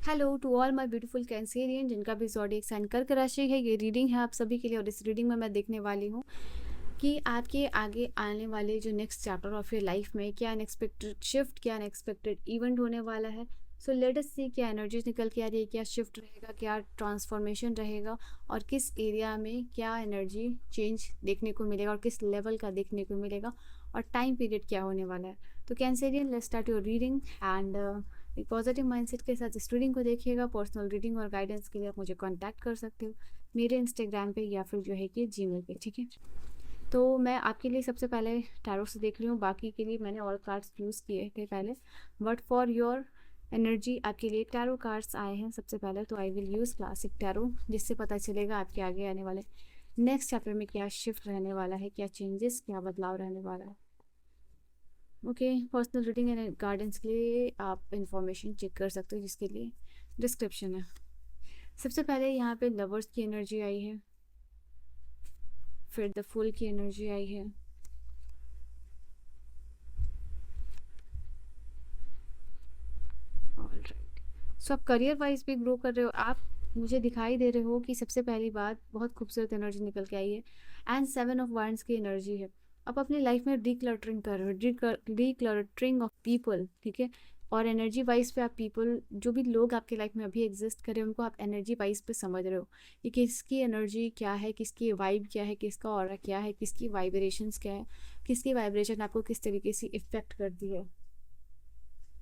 Hello to all my beautiful Cancerian जिनका भी zodiac sign कर्क राशि है। ये रीडिंग है आप सभी के लिए और इस रीडिंग में मैं देखने वाली हूँ कि आपके आगे आने वाले जो next chapter of your life में क्या अनएक्सपेक्टेड शिफ्ट, क्या अनएक्सपेक्टेड इवेंट होने वाला है। सो लेट अस सी क्या एनर्जीज निकल के आ रही है, क्या शिफ्ट रहेगा, क्या ट्रांसफॉर्मेशन रहेगा और किस एरिया में क्या एनर्जी चेंज देखने को मिलेगा और किस लेवल का देखने को मिलेगा और टाइम पीरियड क्या होने वाला है। तो Cancerian, let's start your reading and एक पॉजिटिव माइंडसेट के साथ इस रीडिंग को देखिएगा। पर्सनल रीडिंग और गाइडेंस के लिए आप मुझे कांटेक्ट कर सकते हो मेरे इंस्टाग्राम पे या फिर जो है कि जीमेल पे, ठीक है। तो मैं आपके लिए सबसे पहले टैरो से देख रही हूँ, बाकी के लिए मैंने और कार्ड्स यूज़ किए थे पहले, बट फॉर योर एनर्जी आपके लिए टैरो कार्ड्स आए हैं सबसे पहले। तो I will use classic tarot, जिससे पता चलेगा आपके आगे आने वाले नेक्स्ट चैप्टर में क्या शिफ्ट रहने वाला है, क्या चेंजेस, क्या बदलाव रहने वाला है। Okay, personal reading and guidance के लिए आप इंफॉर्मेशन चेक कर सकते हो, जिसके लिए डिस्क्रिप्शन है। सबसे पहले यहाँ पे लवर्स की एनर्जी आई है, फिर द फुल की एनर्जी आई है, ऑलराइट। सो आप करियर वाइज भी ग्रो कर रहे हो, आप मुझे दिखाई दे रहे हो कि सबसे पहली बात बहुत खूबसूरत एनर्जी निकल के आई है एंड 7 ऑफ वांड्स की एनर्जी है। आप अपनी लाइफ में डिक्लटरिंग कर रहे हो, डिक्लटरिंग ऑफ पीपल, ठीक है। और एनर्जी वाइज पे आप पीपल, जो भी लोग आपके लाइफ में अभी एग्जिस्ट कर रहे हैं, उनको आप एनर्जी वाइज पे समझ रहे हो कि किसकी एनर्जी क्या है, किसकी वाइब क्या है, किसका ऑरा क्या है, किसकी वाइब्रेशंस क्या है, किसकी वाइब्रेशन आपको किस तरीके से इफेक्ट करती है।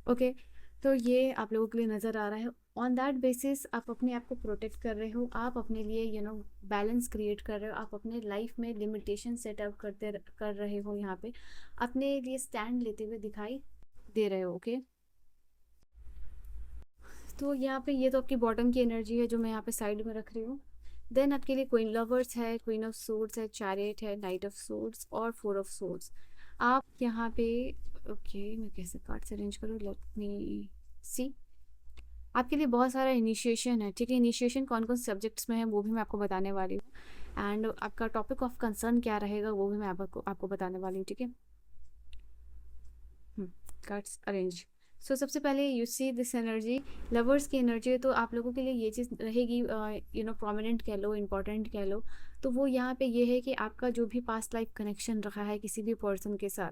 ओके, तो ये आप लोगों के लिए नज़र आ रहा है। ऑन दैट बेसिस आप अपने आप को प्रोटेक्ट कर रहे हो, आप अपने लिए बैलेंस क्रिएट कर रहे हो, आप अपने लाइफ में लिमिटेशन सेटअप कर रहे हो, यहाँ पे अपने लिए स्टैंड लेते हुए दिखाई दे रहे हो। ओके, तो यहाँ पे ये तो आपकी बॉटम की एनर्जी है जो मैं यहाँ पे साइड में रख रही हूँ। देन आपके लिए क्वीन लवर्स है, क्वीन ऑफ सोर्ड्स है, चैरियट है, नाइट ऑफ सोर्ड्स और 4 ऑफ सोर्ड्स। आप यहाँ पे ओके, मैं कैसे कार्ड्स अरेंज करूँ, लेट मी सी। आपके लिए बहुत सारा इनिशिएशन है, ठीक है। इनिशिएशन कौन कौन सब्जेक्ट्स में है वो भी मैं आपको बताने वाली हूँ एंड आपका टॉपिक ऑफ कंसर्न क्या रहेगा वो भी मैं आपको बताने वाली हूँ, ठीक है। Cards arrange. सो सबसे पहले you see this energy, lovers की एनर्जी है। तो आप लोगों के लिए ये चीज़ रहेगी, प्रोमिनेंट कह लो, इम्पॉर्टेंट कह लो। तो वो यहाँ पे ये है कि आपका जो भी पास्ट लाइफ कनेक्शन रखा है किसी भी पर्सन के साथ,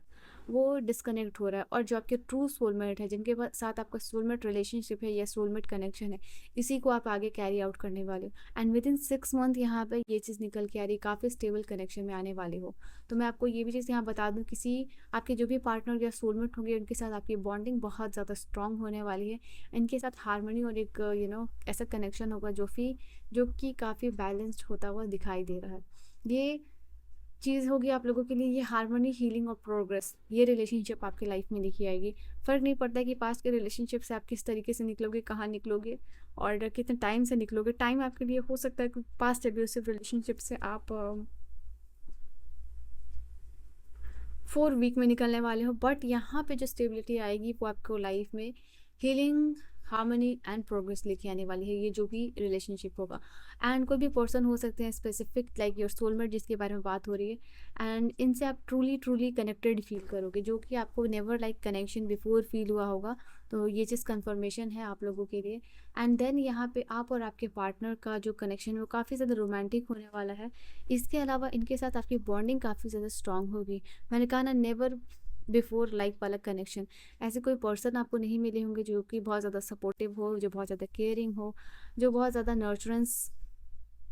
वो डिस्कनेक्ट हो रहा है। और जो आपके ट्रू सोलमेट है, जिनके साथ आपका सोलमेट रिलेशनशिप है या सोलमेट कनेक्शन है, इसी को आप आगे कैरी आउट करने वाले हो एंड विद इन 6 मंथ यहाँ पर ये चीज़ निकल के आ रही, काफ़ी स्टेबल कनेक्शन में आने वाले हो। तो मैं आपको ये भी चीज़ यहाँ बता दूँ, किसी आपके जो भी पार्टनर या सोलमेट होंगे उनके साथ आपकी बॉन्डिंग बहुत ज़्यादा स्ट्रांग होने वाली है। इनके साथ हारमोनी और एक ऐसा कनेक्शन होगा जो कि काफ़ी बैलेंस्ड होता हुआ दिखाई दे रहा है। ये चीज़ होगी आप लोगों के लिए, ये हारमोनी, हीलिंग और प्रोग्रेस, ये रिलेशनशिप आपकी लाइफ में लेके आएगी। फ़र्क नहीं पड़ता कि पास्ट के रिलेशनशिप से आप किस तरीके से निकलोगे, कहाँ निकलोगे और कितने टाइम से निकलोगे। टाइम आपके लिए हो सकता है कि पास्ट एब्यूसिव रिलेशनशिप से आप 4 वीक में निकलने वाले हो, बट यहाँ पे जो स्टेबिलिटी आएगी वो आपको लाइफ में हीलिंग, हार्मनी एंड प्रोग्रेस लेके आने वाली है, ये जो भी रिलेशनशिप होगा। एंड कोई भी पर्सन हो सकते हैं स्पेसिफिक, लाइक योर सोलमेट जिसके बारे में बात हो रही है, एंड इनसे आप ट्रूली ट्रूली कनेक्टेड फील करोगे, जो कि आपको never like connection before feel हुआ होगा। तो ये चीज़ कंफर्मेशन है आप लोगों के लिए। एंड देन यहाँ पे आप और आपके पार्टनर का जो कनेक्शन है वो काफ़ी ज़्यादा रोमांटिक होने वाला है। इसके अलावा इनके साथ आपकी बॉन्डिंग काफ़ी ज़्यादा स्ट्रांग होगी। मैंने कहा ना, नेवर बिफोर लाइक वाला कनेक्शन। ऐसे कोई पर्सन आपको नहीं मिले होंगे जो कि बहुत ज़्यादा सपोर्टिव हो, जो बहुत ज़्यादा केयरिंग हो, जो बहुत ज़्यादा नर्चरेंस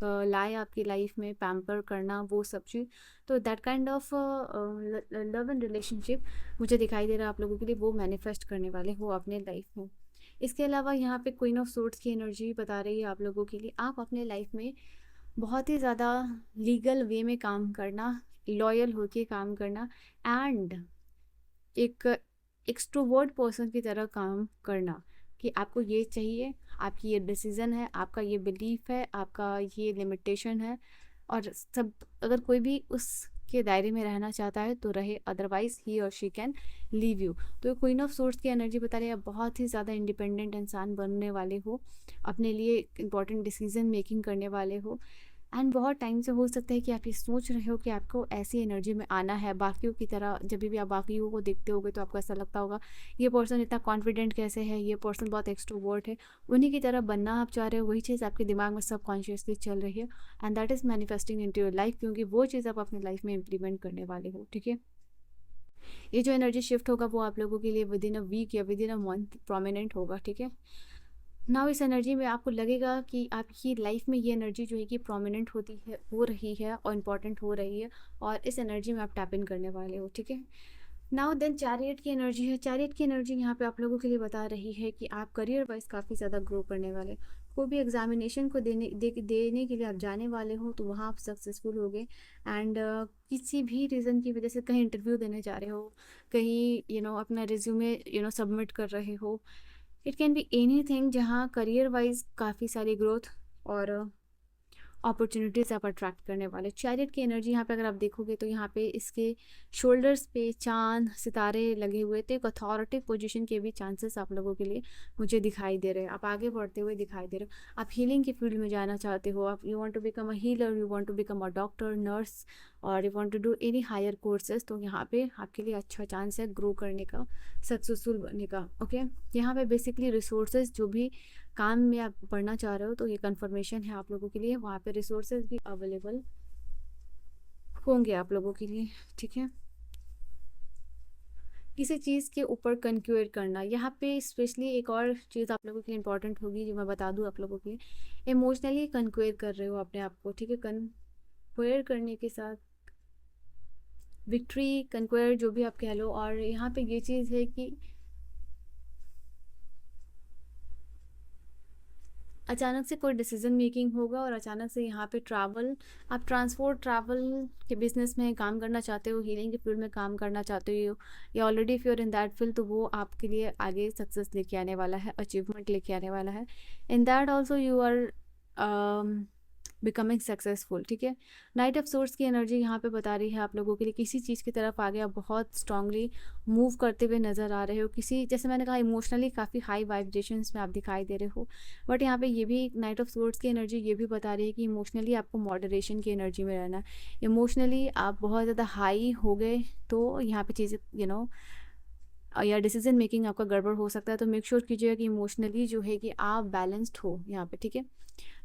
लाए आपकी लाइफ में, पैम्पर करना, वो सब चीज़। तो that kind of love and relationship मुझे दिखाई दे रहा है आप लोगों के लिए, वो मैनिफेस्ट करने वाले हो अपने लाइफ में। इसके अलावा यहाँ पे क्वीन ऑफ सोर्ड्स की एनर्जी बता रही है आप लोगों के लिए, आप अपने लाइफ में बहुत ही ज़्यादा लीगल वे में काम करना, लॉयल होके काम करना एंड एक एक्सट्रोवर्ट पर्सन की तरह काम करना कि आपको ये चाहिए, आपकी ये डिसीज़न है, आपका ये बिलीफ है, आपका ये लिमिटेशन है। और सब, अगर कोई भी उसके दायरे में रहना चाहता है तो रहे, अदरवाइज ही और शी कैन लीव यू। तो क्वीन ऑफ सोर्ड्स की एनर्जी बता रही है आप बहुत ही ज़्यादा इंडिपेंडेंट इंसान बनने वाले हो, अपने लिए इंपॉर्टेंट डिसीजन मेकिंग करने वाले हो एंड बहुत टाइम से हो सकता है कि आप ये सोच रहे हो कि आपको ऐसी एनर्जी में आना है बाकियों की तरह। जब भी आप बाकियों को देखते होगे तो आपको ऐसा लगता होगा ये पर्सन इतना कॉन्फिडेंट कैसे है, ये पर्सन बहुत एक्सट्रोवर्ट है। उन्हीं की तरह बनना आप चाह रहे हो, वही चीज़ आपके दिमाग में सबकॉन्शियसली चल रही है and that is manifesting into your life, क्योंकि वो चीज़ आप अपनी लाइफ में इम्प्लीमेंट करने वाले हो। ठीक है, ये जो एनर्जी शिफ्ट होगा वो आप लोगों के लिए विद इन अ वीक या with in a month prominent होगा। ठीक है, नाउ इस एनर्जी में आपको लगेगा कि आपकी लाइफ में ये एनर्जी जो है कि प्रोमिनेंट होती है, हो रही है और इम्पॉर्टेंट हो रही है, और इस एनर्जी में आप टैप इन करने वाले हो। ठीक है, नाउ देन चैरियट की एनर्जी है। चैरियट की एनर्जी यहाँ पे आप लोगों के लिए बता रही है कि आप करियर वाइज काफ़ी ज़्यादा ग्रो करने वाले। कोई भी एग्जामिनेशन को देने के लिए आप जाने वाले हो तो वहाँ आप सक्सेसफुल होगे। एंड किसी भी रीज़न की वजह से कहीं इंटरव्यू देने जा रहे हो, कहीं अपना रिज्यूमे सबमिट कर रहे हो, इट कैन बी एनीथिंग जहाँ करियर वाइज काफ़ी सारी ग्रोथ और अपॉर्चुनिटीज़ आप अट्रैक्ट करने वाले। चैरियट की एनर्जी यहाँ पे अगर आप देखोगे तो यहाँ पे इसके शोल्डर्स पे चांद सितारे लगे हुए, तो एक अथॉरिटी पोजीशन के भी चांसेस आप लोगों के लिए मुझे दिखाई दे रहे हैं। आप आगे बढ़ते हुए दिखाई दे रहे हो, आप हीलिंग की फील्ड में जाना चाहते हो, आप you want to become a healer, you want to become a doctor, nurse, और you want to do any higher courses, तो यहाँ पे आपके लिए अच्छा चांस है ग्रो करने का, सक्सेसफुल बनने का। ओके, यहाँ पे बेसिकली रिसोर्सेज जो भी काम में आप पढ़ना चाह रहे हो तो ये कंफर्मेशन है आप लोगों के लिए, वहाँ पे रिसोर्सेज भी अवेलेबल होंगे आप लोगों के लिए। ठीक है, किसी चीज़ के ऊपर कंक्यूर करना, यहाँ पे स्पेशली एक और चीज़ आप लोगों के लिए इंपॉर्टेंट होगी जो मैं बता दूँ आप लोगों के लिए। इमोशनली कंक्यूर कर रहे हो अपने आप को। ठीक है, कंक्यूर करने के साथ विक्ट्री, कंक्यूर जो भी आप कह लो, और यहाँ पे ये चीज़ है कि अचानक से कोई डिसीजन मेकिंग होगा और अचानक से यहाँ पे ट्रैवल, आप ट्रैवल के बिजनेस में काम करना चाहते हो, हीलिंग के फील्ड में काम करना चाहते हो, या already if you are in that field, तो वो आपके लिए आगे सक्सेस लेके आने वाला है, अचीवमेंट लेके आने वाला है। In that also you are becoming successful. ठीक है, नाइट ऑफ सोर्स की एनर्जी यहाँ पे बता रही है आप लोगों के लिए किसी चीज़ की तरफ आगे आप बहुत स्ट्रांगली मूव करते हुए नज़र आ रहे हो। किसी, जैसे मैंने कहा, इमोशनली काफ़ी हाई वाइब्रेशंस में आप दिखाई दे रहे हो, बट यहाँ पे ये भी नाइट ऑफ सोर्स की एनर्जी ये भी बता रही है कि इमोशनली आपको मॉडरेशन की एनर्जी में रहना है। इमोशनली आप बहुत ज़्यादा हाई हो गए तो यहाँ पे चीज़ें या डिसीजन मेकिंग आपका गड़बड़ हो सकता है, तो मेक श्योर कीजिएगा कि इमोशनली जो है कि आप बैलेंस्ड हो यहाँ पे। ठीक है,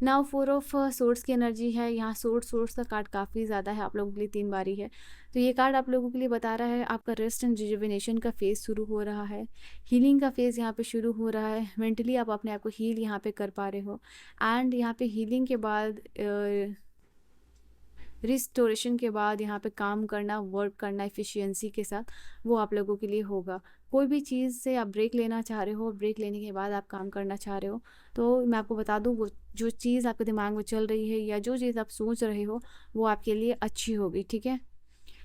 नाउ 4 ऑफ सोर्स की एनर्जी है। यहाँ सोर्स का कार्ड काफ़ी ज़्यादा है आप लोगों के लिए, 3 बारी है, तो ये कार्ड आप लोगों के लिए बता रहा है आपका रेस्ट एंड रिजुविनेशन का फेज़ शुरू हो रहा है, हीलिंग का फेज़ यहाँ पे शुरू हो रहा है। मेंटली आप अपने आप को हील यहाँ पे कर पा रहे हो, एंड यहाँ पे हीलिंग के बाद रिस्टोरेशन के बाद यहाँ पे काम करना, वर्क करना एफिशिएंसी के साथ, वो आप लोगों के लिए होगा। कोई भी चीज़ से आप ब्रेक लेना चाह रहे हो, ब्रेक लेने के बाद आप काम करना चाह रहे हो, तो मैं आपको बता दूँ वो जो चीज़ आपके दिमाग में चल रही है या जो चीज़ आप सोच रहे हो वो आपके लिए अच्छी होगी। ठीक है,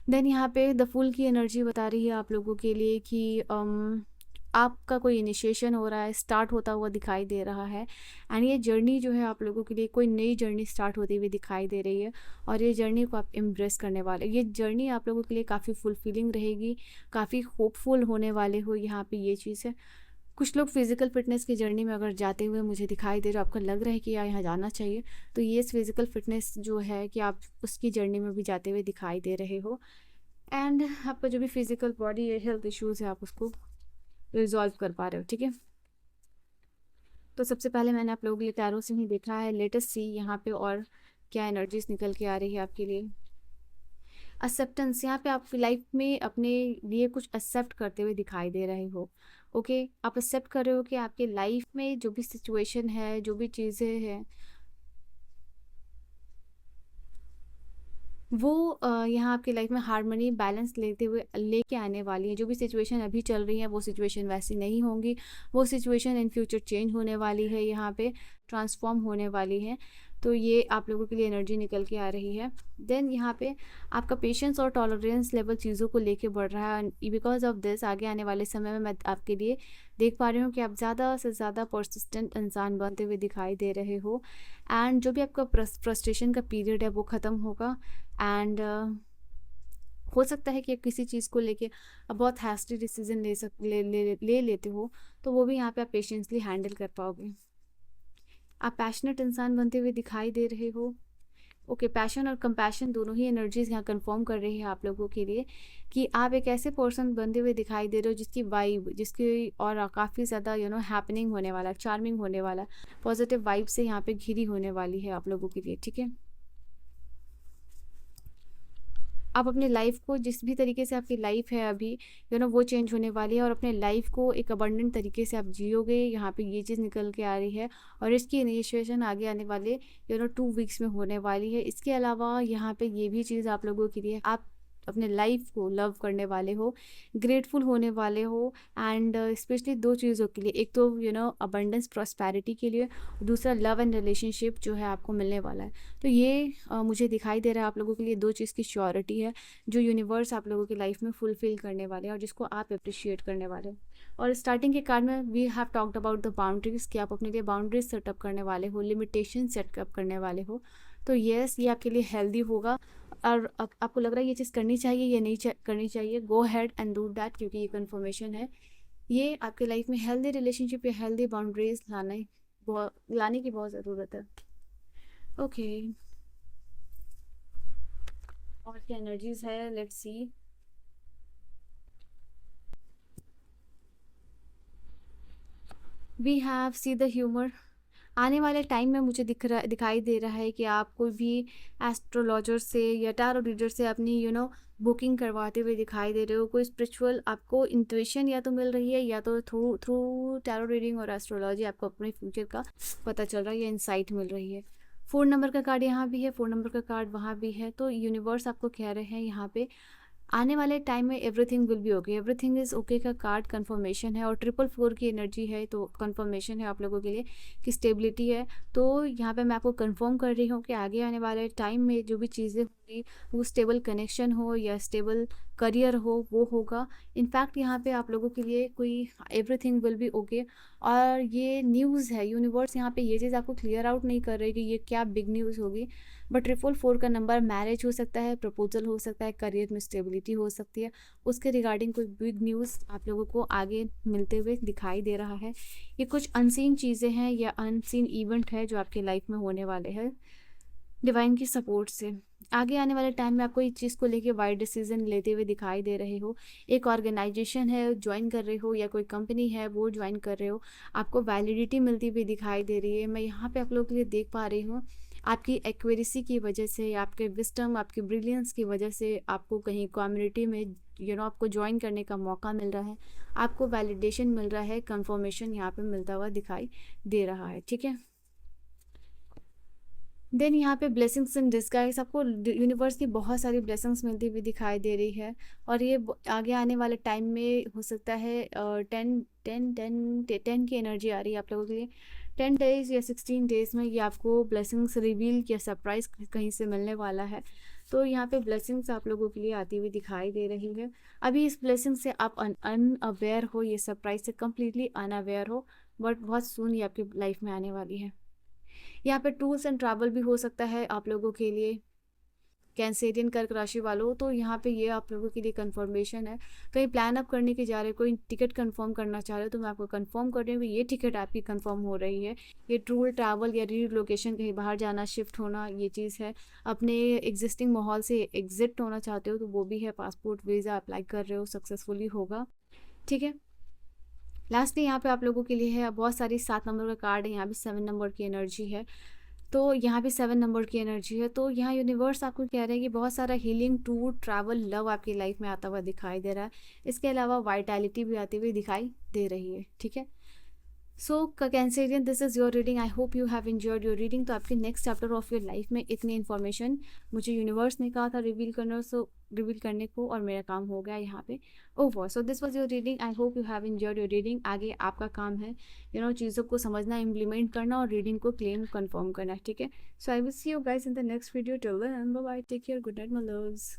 देन यहाँ पे द फूल की एनर्जी बता रही है आप लोगों के लिए कि आपका कोई इनिशिएशन हो रहा है, स्टार्ट होता हुआ दिखाई दे रहा है, एंड ये जर्नी जो है आप लोगों के लिए कोई नई जर्नी स्टार्ट होती हुई दिखाई दे रही है, और ये जर्नी को आप एम्ब्रेस करने वाले। ये जर्नी आप लोगों के लिए काफ़ी फुलफिलिंग रहेगी, काफ़ी होपफुल होने वाले हो, यहाँ पे ये चीज़ है। कुछ लोग फिजिकल फिटनेस की जर्नी में अगर जाते हुए मुझे दिखाई दे रहे हो, आपको लग रहा है कि यार यहाँ जाना चाहिए, तो ये फिजिकल फिटनेस जो है कि आप उसकी जर्नी में भी जाते हुए दिखाई दे रहे हो, एंड आपका जो भी फिजिकल बॉडी हेल्थ इश्यूज़ है आप उसको रिजॉल्व कर पा रहे हो। ठीक है, तो सबसे पहले मैंने आप लोगों के लिए टैरो से ही देखा है, लेटेस्ट सी यहाँ पे और क्या एनर्जीज निकल के आ रही है आपके लिए। एक्सेप्टेंस, यहाँ पे आप लाइफ में अपने लिए कुछ एक्सेप्ट करते हुए दिखाई दे रहे हो। ओके, आप एक्सेप्ट कर रहे हो कि आपके लाइफ में जो भी सिचुएशन है, जो भी चीज़ें हैं, वो यहाँ आपकी लाइफ में हार्मनी बैलेंस लेते हुए लेके आने वाली है। जो भी सिचुएशन अभी चल रही है वो सिचुएशन वैसी नहीं होंगी, वो सिचुएशन इन फ्यूचर चेंज होने वाली है, यहाँ पे ट्रांसफॉर्म होने वाली है, तो ये आप लोगों के लिए एनर्जी निकल के आ रही है। देन यहाँ पे आपका पेशेंस और टॉलरेंस लेवल चीज़ों को लेके बढ़ रहा है, बिकॉज ऑफ दिस आगे आने वाले समय में मैं आपके लिए देख पा रही हूँ कि आप ज़्यादा से ज़्यादा परसिस्टेंट इंसान बनते हुए दिखाई दे रहे हो, एंड जो भी आपका फ्रस्ट्रेशन का पीरियड है वो ख़त्म होगा, एंड हो सकता है कि आप किसी चीज़ को लेके अब बहुत हैस्टी डिसीजन ले लेते हो, तो वो भी यहाँ पे आप पेशेंसली हैंडल कर पाओगे। आप पैशनेट इंसान बनते हुए दिखाई दे रहे हो, ओके, पैशन और कंपैशन दोनों ही एनर्जीज यहाँ कंफर्म कर रही है आप लोगों के लिए कि आप एक ऐसे पर्सन बनते हुए दिखाई दे रहे हो जिसकी वाइब, जिसकी और काफ़ी ज़्यादा हैपनिंग होने वाला, चार्मिंग होने वाला, पॉजिटिव वाइब से यहाँ पे घिरी होने वाली है आप लोगों के लिए, ठीक है। आप अपने लाइफ को जिस भी तरीके से आपकी लाइफ है अभी वो चेंज होने वाली है, और अपने लाइफ को एक अबंडेंट तरीके से आप जियोगे, यहाँ पे ये चीज़ निकल के आ रही है। और इसकी इनिशिएशन आगे आने वाले 2 वीक्स में होने वाली है। इसके अलावा यहाँ पे ये भी चीज़ आप लोगों के लिए, आप अपने लाइफ को लव करने वाले हो, ग्रेटफुल होने वाले हो, एंड स्पेशली 2 चीज़ों के लिए, एक तो अबंडेंस प्रॉस्पेरिटी के लिए, दूसरा लव एंड रिलेशनशिप जो है आपको मिलने वाला है। तो ये मुझे दिखाई दे रहा है आप लोगों के लिए 2 चीज़ की श्योरिटी है जो यूनिवर्स आप लोगों की लाइफ में फुलफिल करने वाले हैं और जिसको आप अप्रिशिएट करने वाले हैं। और स्टार्टिंग के कार्ड में we have talked about the boundaries कि आप अपने लिए बाउंड्रीज सेटअप करने वाले हो, लिमिटेशन सेटअप करने वाले हो। तो येस, ये आपके लिए हेल्दी होगा। और आपको लग रहा है ये चीज़ करनी चाहिए या नहीं करनी चाहिए, गो हैड एंड डू दैट, क्योंकि ये कन्फर्मेशन है। ये आपके लाइफ में हेल्दी रिलेशनशिप या हेल्दी बाउंड्रीज लाने की बहुत ज़रूरत है। ओके, और क्या एनर्जीज है, let's see. We have see the humour. आने वाले टाइम में मुझे दिखाई दे रहा है कि आप कोई भी एस्ट्रोलॉजर से या टैरो रीडर से अपनी बुकिंग करवाते हुए दिखाई दे रहे हो। कोई स्पिरिचुअल आपको इंट्यूशन या तो मिल रही है, या तो थ्रू थ्रू टैरो रीडिंग और एस्ट्रोलॉजी आपको अपने फ्यूचर का पता चल रहा है या इंसाइट मिल रही है। 4 नंबर का कार्ड यहाँ भी है, 4 नंबर का कार्ड वहाँ भी है। तो यूनिवर्स आपको कह रहे हैं यहाँ पे आने वाले टाइम में everything will be okay, everything is okay का कार्ड कंफर्मेशन है। और 444 की एनर्जी है, तो कंफर्मेशन है आप लोगों के लिए कि स्टेबिलिटी है। तो यहाँ पे मैं आपको कंफर्म कर रही हूँ कि आगे आने वाले टाइम में जो भी चीज़ें होंगी, वो स्टेबल कनेक्शन हो या स्टेबल करियर हो, वो होगा। इनफैक्ट यहाँ पे आप लोगों के लिए कोई एवरीथिंग विल बी ओके। और ये न्यूज़ है, यूनिवर्स यहाँ पे ये चीज़ आपको क्लियर आउट नहीं कर रही कि ये क्या बिग न्यूज़ होगी। बट 444 का नंबर मैरिज हो सकता है, प्रपोजल हो सकता है, करियर में स्टेबिलिटी हो सकती है। उसके रिगार्डिंग कोई बिग न्यूज़ आप लोगों को आगे मिलते हुए दिखाई दे रहा है। ये कुछ अनसीन चीज़ें हैं या अनसीन इवेंट है जो आपके लाइफ में होने वाले हैं डिवाइन की सपोर्ट से। आगे आने वाले टाइम में आपको इस चीज़ को लेके वाइड डिसीजन लेते हुए दिखाई दे रहे हो। एक ऑर्गेनाइजेशन है ज्वाइन कर रहे हो, या कोई कंपनी है वो ज्वाइन कर रहे हो, आपको वैलिडिटी मिलती हुई दिखाई दे रही है। मैं यहाँ पे आप लोगों के लिए देख पा रही हूँ आपकी एक्वेरेसी की वजह से, आपके विस्टम, आपके ब्रिलियंस की वजह से आपको कहीं कम्युनिटी में आपको ज्वाइन करने का मौका मिल रहा है, आपको वैलिडेशन मिल रहा है, कंफर्मेशन यहाँ पे मिलता हुआ दिखाई दे रहा है, ठीक है। देन यहाँ पे ब्लेसिंग्स इन डिस्गाइज, आपको यूनिवर्स की बहुत सारी ब्लेसिंग्स मिलती हुई दिखाई दे रही है। और ये आगे आने वाले टाइम में हो सकता है 10 की एनर्जी आ रही है आप लोगों के लिए। 10 डेज या 16 डेज में ये आपको ब्लेसिंग्स रिवील या सरप्राइज कहीं से मिलने वाला है। तो यहाँ पे ब्लेसिंग्स आप लोगों के लिए आती हुई दिखाई दे रही है। अभी इस ब्लेसिंग से आप अनअवेयर हो, ये सरप्राइज से कम्प्लीटली अनअवेयर हो, बट बहुत सून ये आपकी लाइफ में आने वाली है। यहाँ पे टूर्स एंड ट्रैवल भी हो सकता है आप लोगों के लिए, कैंसेरियन कर्क राशि वालों। तो यहाँ पे ये आप लोगों के लिए कंफर्मेशन है, कहीं प्लान अप करने के जा रहे हो, कोई टिकट कंफर्म करना चाह रहे हो, तो मैं आपको कंफर्म कर रही हूँ कि ये टिकट आपकी कंफर्म हो रही है। ये टूर ट्रैवल या रीलोकेशन, कहीं बाहर जाना, शिफ्ट होना, ये चीज़ है। अपने एग्जिस्टिंग माहौल से एग्जिट होना चाहते हो तो वो भी है, पासपोर्ट वीज़ा अप्लाई कर रहे हो, सक्सेसफुली होगा, ठीक है। लास्टली यहाँ पे आप लोगों के लिए है बहुत सारी 7 नंबर का कार्ड है, यहाँ भी 7 नंबर की एनर्जी है। तो यहाँ भी 7 नंबर की एनर्जी है। तो यहाँ यूनिवर्स आपको कह रहे हैं कि बहुत सारा हीलिंग, टूर, ट्रैवल, लव आपकी लाइफ में आता हुआ दिखाई दे रहा है। इसके अलावा वाइटैलिटी भी आती हुई दिखाई दे रही है, ठीक है। So Cancerian, this is your reading. I hope you have enjoyed your reading. तो आपके next chapter of your life में इतनी इन्फॉर्मेशन मुझे यूनिवर्स ने कहा था रिवील करना, सो रिवील करने को, और मेरा काम हो गया यहाँ पे over. So this was your reading. I hope you have enjoyed your reading. आगे आपका काम है चीज़ों को समझना, इम्प्लीमेंट करना और रीडिंग को क्लेम कन्फर्म करना, ठीक है। So I will see you guys in the next video. Till then bye bye, take care, good night my loves.